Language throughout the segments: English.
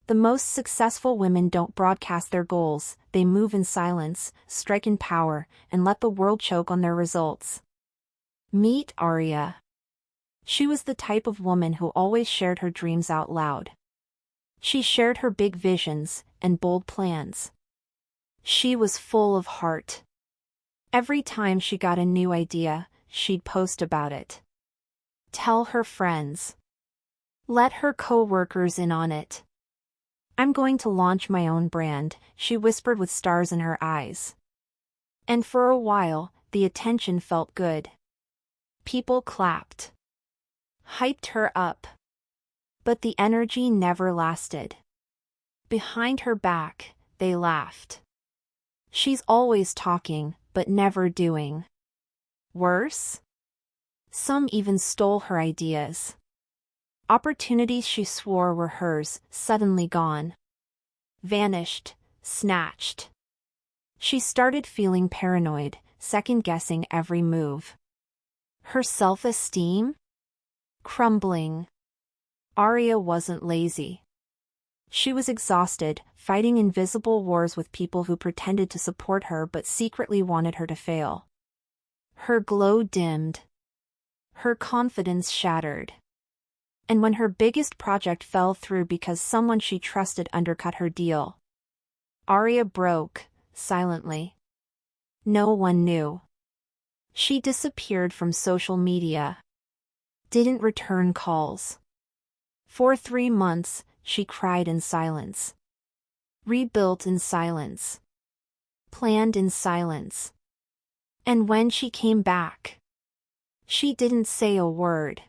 The most successful women don't broadcast their goals, they move in silence, strike in power, and let the world choke on their results. Meet Aria. She was the type of woman who always shared her dreams out loud. She shared her big visions and bold plans. She was full of heart. Every time she got a new idea, she'd post about it. Tell her friends. Let her co-workers in on it. "I'm going to launch my own brand," she whispered with stars in her eyes. And for a while, the attention felt good. People clapped. Hyped her up. But the energy never lasted. Behind her back, they laughed. "She's always talking, but never doing." Worse? Some even stole her ideas. Opportunities she swore were hers, suddenly gone. Vanished, snatched. She started feeling paranoid, second-guessing every move. Her self-esteem? Crumbling. Aria wasn't lazy. She was exhausted, fighting invisible wars with people who pretended to support her but secretly wanted her to fail. Her glow dimmed. Her confidence shattered. And when her biggest project fell through because someone she trusted undercut her deal, Aria broke, silently. No one knew. She disappeared from social media. Didn't return calls. For 3 months, she cried in silence. Rebuilt in silence. Planned in silence. And when she came back, she didn't say a word.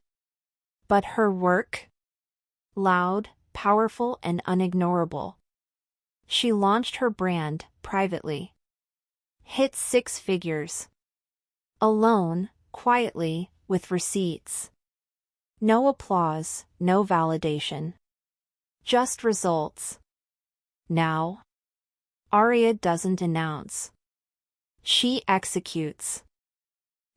But her work? Loud, powerful, and unignorable. She launched her brand, privately. Hit 6 figures. Alone, quietly, with receipts. No applause, no validation. Just results. Now, Aria doesn't announce. She executes.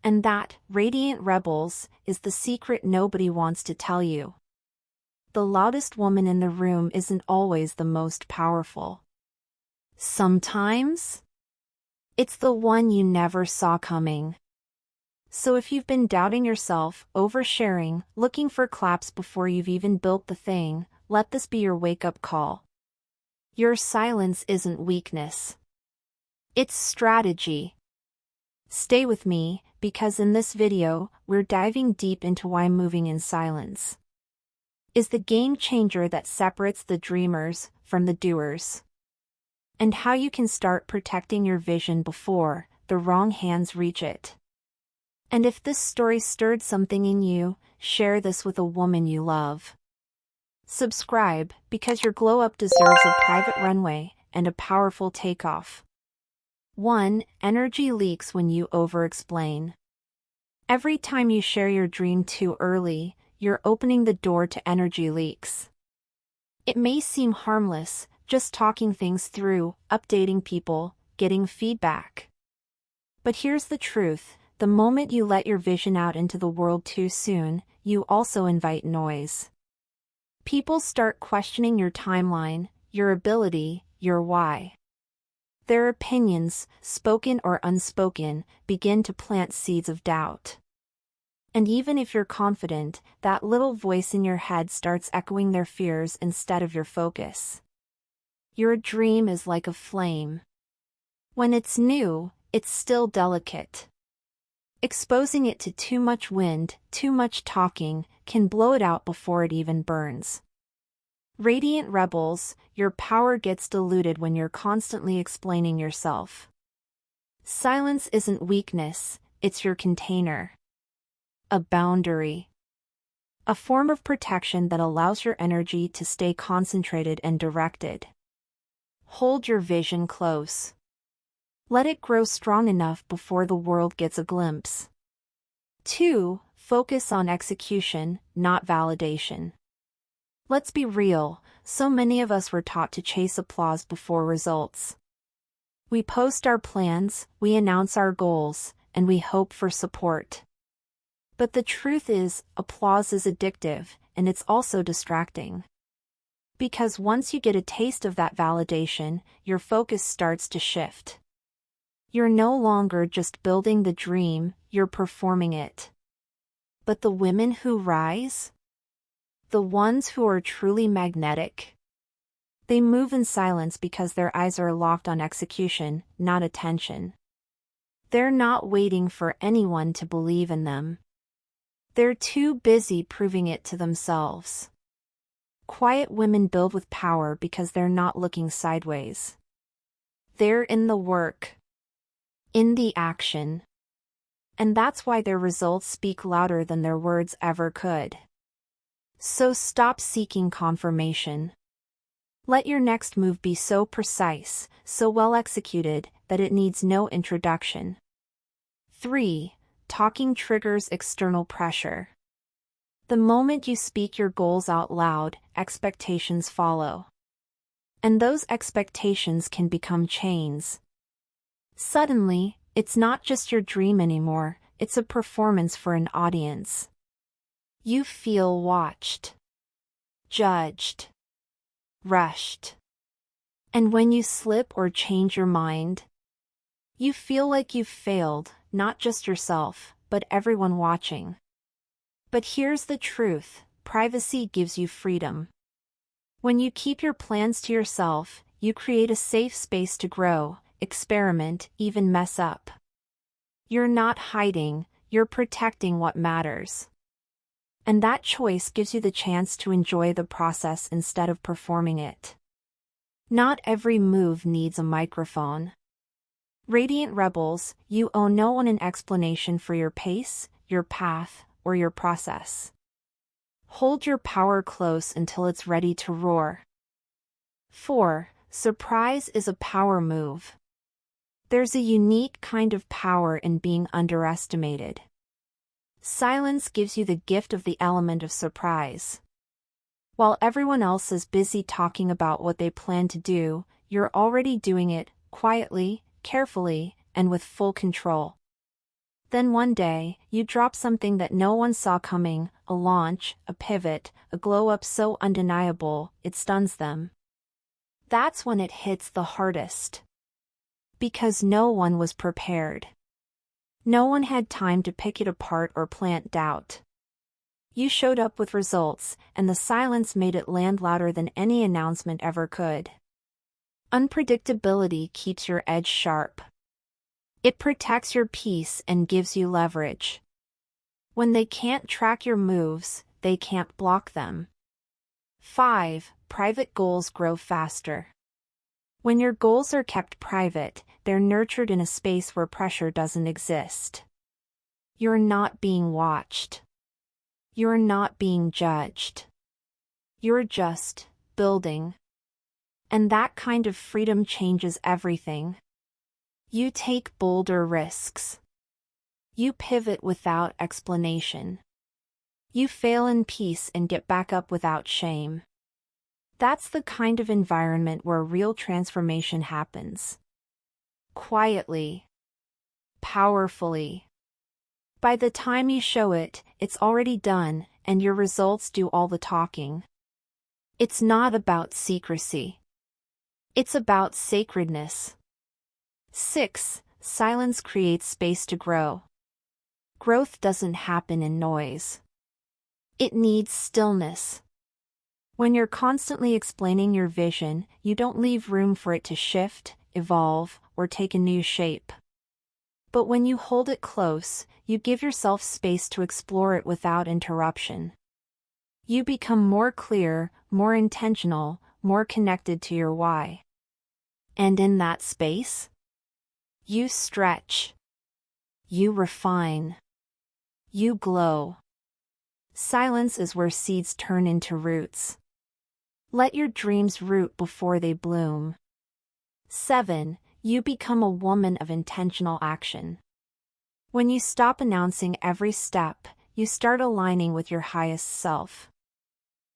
And that, Radiant Rebels, is the secret nobody wants to tell you. The loudest woman in the room isn't always the most powerful. Sometimes, it's the one you never saw coming. So if you've been doubting yourself, oversharing, looking for claps before you've even built the thing, let this be your wake-up call. Your silence isn't weakness. It's strategy. Stay with me, because in this video, we're diving deep into why moving in silence is the game changer that separates the dreamers from the doers. And how you can start protecting your vision before the wrong hands reach it. And if this story stirred something in you, share this with a woman you love. Subscribe, because your glow-up deserves a private runway and a powerful takeoff. 1. Energy leaks when you over-explain. Every time you share your dream too early, you're opening the door to energy leaks. It may seem harmless, just talking things through, updating people, getting feedback. But here's the truth, the moment you let your vision out into the world too soon, you also invite noise. People start questioning your timeline, your ability, your why. Their opinions, spoken or unspoken, begin to plant seeds of doubt. And even if you're confident, that little voice in your head starts echoing their fears instead of your focus. Your dream is like a flame. When it's new, it's still delicate. Exposing it to too much wind, too much talking, can blow it out before it even burns. Radiant Rebels, your power gets diluted when you're constantly explaining yourself. Silence isn't weakness, it's your container. A boundary. A form of protection that allows your energy to stay concentrated and directed. Hold your vision close. Let it grow strong enough before the world gets a glimpse. 2. Focus on execution, not validation. Let's be real, so many of us were taught to chase applause before results. We post our plans, we announce our goals, and we hope for support. But the truth is, applause is addictive, and it's also distracting. Because once you get a taste of that validation, your focus starts to shift. You're no longer just building the dream, you're performing it. But the women who rise? The ones who are truly magnetic? They move in silence because their eyes are locked on execution, not attention. They're not waiting for anyone to believe in them. They're too busy proving it to themselves. Quiet women build with power because they're not looking sideways. They're in the work. In the action. And that's why their results speak louder than their words ever could. So stop seeking confirmation. Let your next move be so precise, so well executed, that it needs no introduction. 3. Talking triggers external pressure. The moment you speak your goals out loud, expectations follow. And those expectations can become chains. Suddenly, it's not just your dream anymore, it's a performance for an audience. You feel watched, judged, rushed. And when you slip or change your mind, you feel like you've failed, not just yourself, but everyone watching. But here's the truth, privacy gives you freedom. When you keep your plans to yourself, you create a safe space to grow, experiment, even mess up. You're not hiding, you're protecting what matters. And that choice gives you the chance to enjoy the process instead of performing it. Not every move needs a microphone. Radiant rebels, you owe no one an explanation for your pace, your path, or your process. Hold your power close until it's ready to roar. 4. Surprise is a power move. There's a unique kind of power in being underestimated. Silence gives you the gift of the element of surprise. While everyone else is busy talking about what they plan to do, you're already doing it, quietly, carefully, and with full control. Then one day, you drop something that no one saw coming, a launch, a pivot, a glow-up so undeniable, it stuns them. That's when it hits the hardest. Because no one was prepared. No one had time to pick it apart or plant doubt. You showed up with results, and the silence made it land louder than any announcement ever could. Unpredictability keeps your edge sharp. It protects your peace and gives you leverage. When they can't track your moves, they can't block them. 5. Private goals grow faster. When your goals are kept private, they're nurtured in a space where pressure doesn't exist. You're not being watched. You're not being judged. You're just building. And that kind of freedom changes everything. You take bolder risks. You pivot without explanation. You fail in peace and get back up without shame. That's the kind of environment where real transformation happens. Quietly. Powerfully. By the time you show it, it's already done, and your results do all the talking. It's not about secrecy. It's about sacredness. 6. Silence creates space to grow. Growth doesn't happen in noise. It needs stillness. When you're constantly explaining your vision, you don't leave room for it to shift, evolve, or take a new shape. But when you hold it close, you give yourself space to explore it without interruption. You become more clear, more intentional, more connected to your why. And in that space, you stretch. You refine. You glow. Silence is where seeds turn into roots. Let your dreams root before they bloom. 7. You become a woman of intentional action. When you stop announcing every step, you start aligning with your highest self.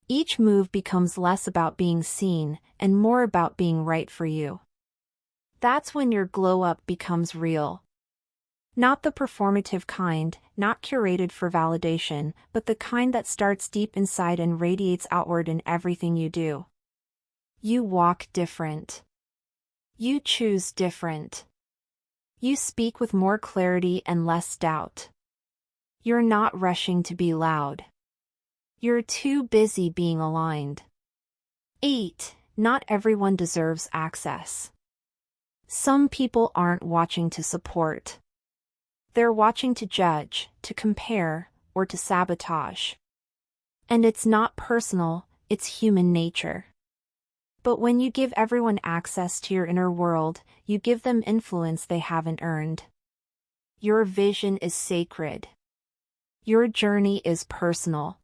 Each move becomes less about being seen and more about being right for you. That's when your glow-up becomes real. Not the performative kind, not curated for validation, but the kind that starts deep inside and radiates outward in everything you do. You walk different. You choose different. You speak with more clarity and less doubt. You're not rushing to be loud. You're too busy being aligned. 8. Not everyone deserves access. Some people aren't watching to support. They're watching to judge, to compare, or to sabotage. And it's not personal, it's human nature. But when you give everyone access to your inner world, you give them influence they haven't earned. Your vision is sacred. Your journey is personal.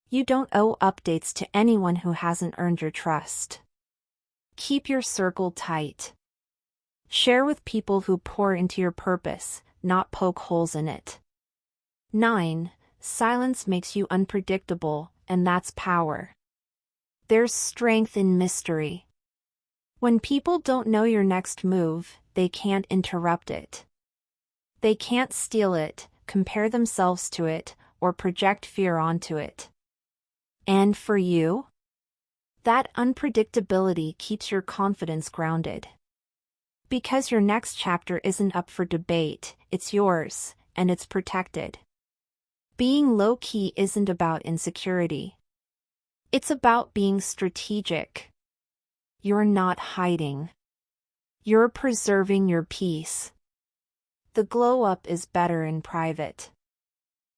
You don't owe updates to anyone who hasn't earned your trust. Keep your circle tight. Share with people who pour into your purpose, not poke holes in it. 9. Silence makes you unpredictable, and that's power. There's strength in mystery. When people don't know your next move, they can't interrupt it. They can't steal it, compare themselves to it, or project fear onto it. And for you? That unpredictability keeps your confidence grounded. Because your next chapter isn't up for debate, it's yours, and it's protected. Being low-key isn't about insecurity. It's about being strategic. You're not hiding. You're preserving your peace. The glow-up is better in private.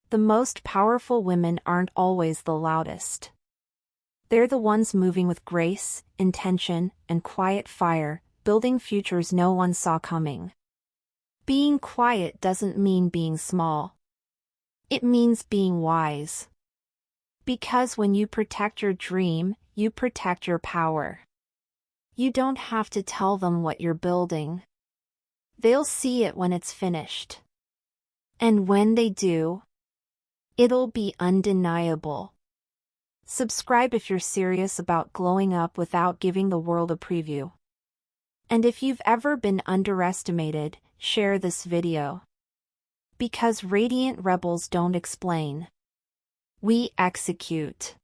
The most powerful women aren't always the loudest. They're the ones moving with grace, intention, and quiet fire, building futures no one saw coming. Being quiet doesn't mean being small. It means being wise. Because when you protect your dream, you protect your power. You don't have to tell them what you're building. They'll see it when it's finished. And when they do, it'll be undeniable. Subscribe if you're serious about glowing up without giving the world a preview. And if you've ever been underestimated, share this video. Because radiant rebels don't explain. We execute.